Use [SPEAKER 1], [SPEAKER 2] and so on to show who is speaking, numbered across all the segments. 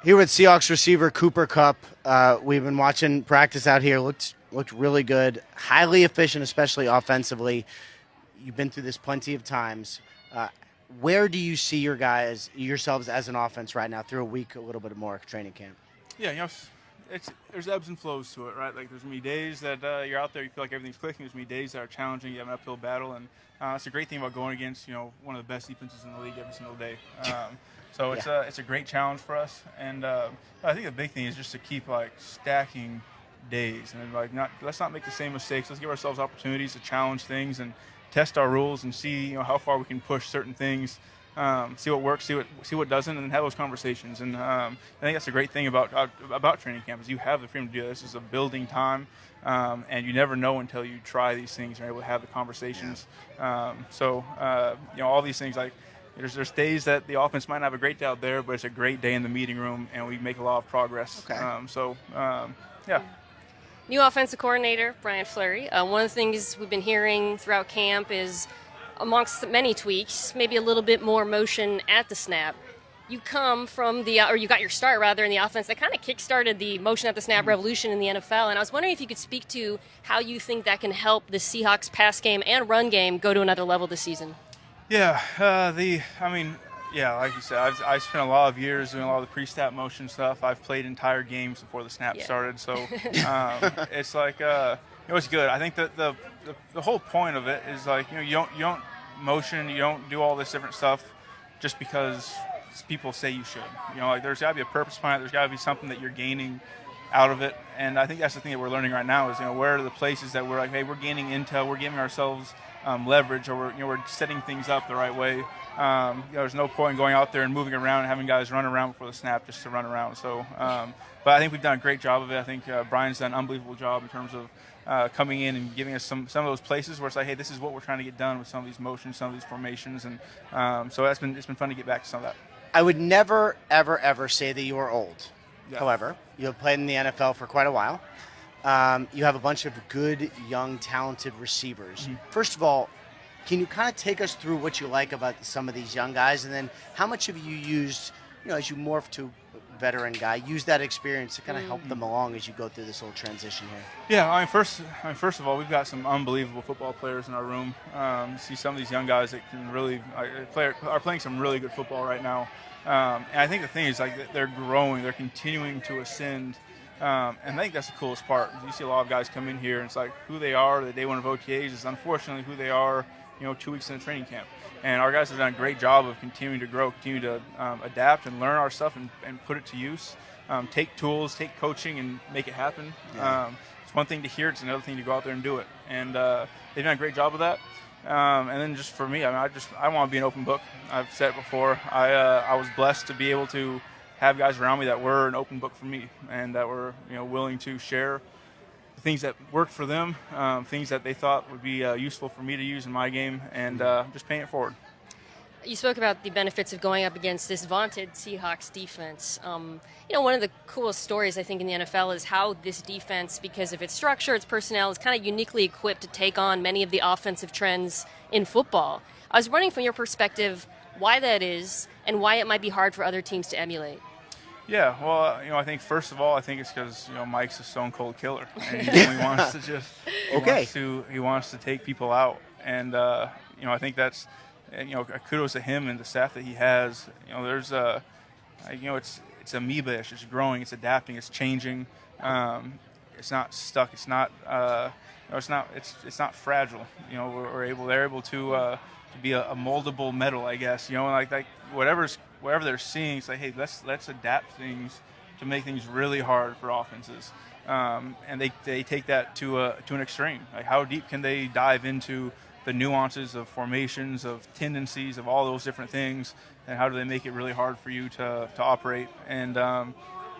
[SPEAKER 1] Here with Seahawks receiver Cooper Kupp. We've been watching practice out here. Looked really good. Highly efficient, especially offensively. You've been through this plenty of times. Where do you see yourselves as an offense right now through a little bit more training camp?
[SPEAKER 2] Yeah, there's ebbs and flows to it, right? Like there's gonna be days that you're out there, you feel like everything's clicking. There's gonna be days that are challenging. You have an uphill battle, and it's a great thing about going against one of the best defenses in the league every single day. So it's a great challenge for us, and I think the big thing is just to keep stacking days, and let's not make the same mistakes. Let's give ourselves opportunities to challenge things and test our rules and see how far we can push certain things. See what works, see what doesn't, and then have those conversations. And I think that's a great thing about training camp is you have the freedom to do this. This is a building time, and you never know until you try these things. You're able to have the conversations. All these things there's days that the offense might not have a great day out there, but it's a great day in the meeting room, and we make a lot of progress.
[SPEAKER 3] Okay. New offensive coordinator Brian Fleury. One of the things we've been hearing throughout camp is, amongst many tweaks, maybe a little bit more motion at the snap. You come from you got your start rather in the offense that kind of kick-started the motion at the snap revolution in the NFL. And I was wondering if you could speak to how you think that can help the Seahawks pass game and run game go to another level this season.
[SPEAKER 2] Yeah, like you said, I've spent a lot of years doing a lot of the pre-snap motion stuff. I've played entire games before the snap started, so it's it was good. I think that the whole point of it is you don't motion, you don't do all this different stuff just because people say you should. There's got to be a purpose behind it. There's got to be something that you're gaining out of it, and I think that's the thing that we're learning right now is where are the places that we're hey, we're gaining intel, we're giving ourselves leverage, or we're setting things up the right way. There's no point in going out there and moving around and having guys run around before the snap just to run around. So, but I think we've done a great job of it. I think Brian's done an unbelievable job in terms of coming in and giving us some of those places where it's hey, this is what we're trying to get done with some of these motions, some of these formations, and so it's been fun to get back to some of that.
[SPEAKER 1] I would never, ever, ever say that you are old.
[SPEAKER 2] Yeah.
[SPEAKER 1] However, you have played in the NFL for quite a while. You have a bunch of good, young, talented receivers. Mm-hmm. First of all, can you kind of take us through what you like about some of these young guys, and then how much have you used, as you morph to a veteran guy, use that experience to kind of help them along as you go through this whole transition here?
[SPEAKER 2] Yeah, first of all, we've got some unbelievable football players in our room. See some of these young guys that can really are playing some really good football right now. And I think the thing is they're growing, they're continuing to ascend. And I think that's the coolest part. You see a lot of guys come in here, and it's who they are the day one of OTAs is unfortunately who they are 2 weeks into training camp. And our guys have done a great job of continuing to grow, continue to adapt and learn our stuff and put it to use. Take tools, take coaching, and make it happen. Yeah. It's one thing to hear, it's another thing to go out there and do it. And they've done a great job of that. And then just for me, I want to be an open book. I've said it before. I was blessed to be able to have guys around me that were an open book for me and that were willing to share the things that worked for them, things that they thought would be useful for me to use in my game, and just paying it forward.
[SPEAKER 3] You spoke about the benefits of going up against this vaunted Seahawks defense. One of the coolest stories I think in the NFL is how this defense, because of its structure, its personnel, is kind of uniquely equipped to take on many of the offensive trends in football. I was wondering from your perspective why that is and why it might be hard for other teams to emulate.
[SPEAKER 2] Yeah, well, I think first of all, I think it's because Mike's a stone cold killer, and he wants to just he wants to take people out, and I think that's kudos to him and the staff that he has. There's it's amoeba-ish, it's growing, it's adapting, it's changing. It's not stuck, it's not it's not fragile. They're able to be a moldable metal, I guess. Whatever they're seeing, it's hey, let's adapt things to make things really hard for offenses, and they take that to an extreme. How deep can they dive into the nuances of formations, of tendencies, of all those different things, and how do they make it really hard for you to operate? And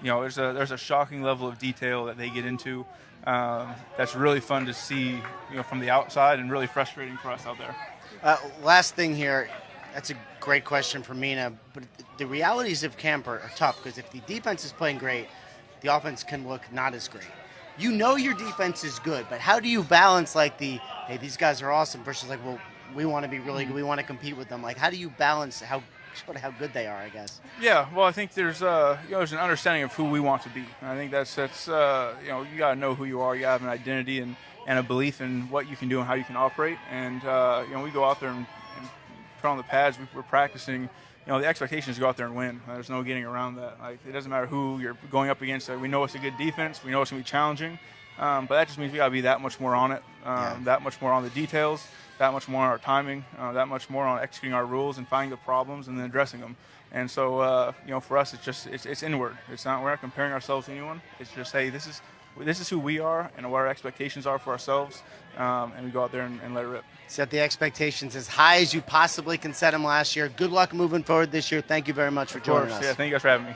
[SPEAKER 2] there's a shocking level of detail that they get into. That's really fun to see, from the outside, and really frustrating for us out there.
[SPEAKER 1] Last thing here, that's a great question for Mina, but the realities of camp are tough because if the defense is playing great, the offense can look not as great. Your defense is good, but how do you balance hey, these guys are awesome versus well, we want to be really good, we want to compete with them. How do you balance how showed how good they are, I guess.
[SPEAKER 2] Yeah, well, I think there's there's an understanding of who we want to be. And I think that's you got to know who you are. You have an identity and a belief in what you can do and how you can operate. And we go out there and put on the pads. We're practicing. The expectation is to go out there and win. There's no getting around that. Like, it doesn't matter who you're going up against. We know it's a good defense. We know it's going to be challenging. But that just means we got to be that much more on it, that much more on the details, that much more on our timing, that much more on executing our rules and finding the problems and then addressing them. And so, for us, it's inward. We're not comparing ourselves to anyone. It's just, hey, this is who we are and what our expectations are for ourselves, and we go out there and let it rip.
[SPEAKER 1] Set the expectations as high as you possibly can set them last year. Good luck moving forward this year. Thank you very much for joining us.
[SPEAKER 2] Yeah, thank you guys for having me.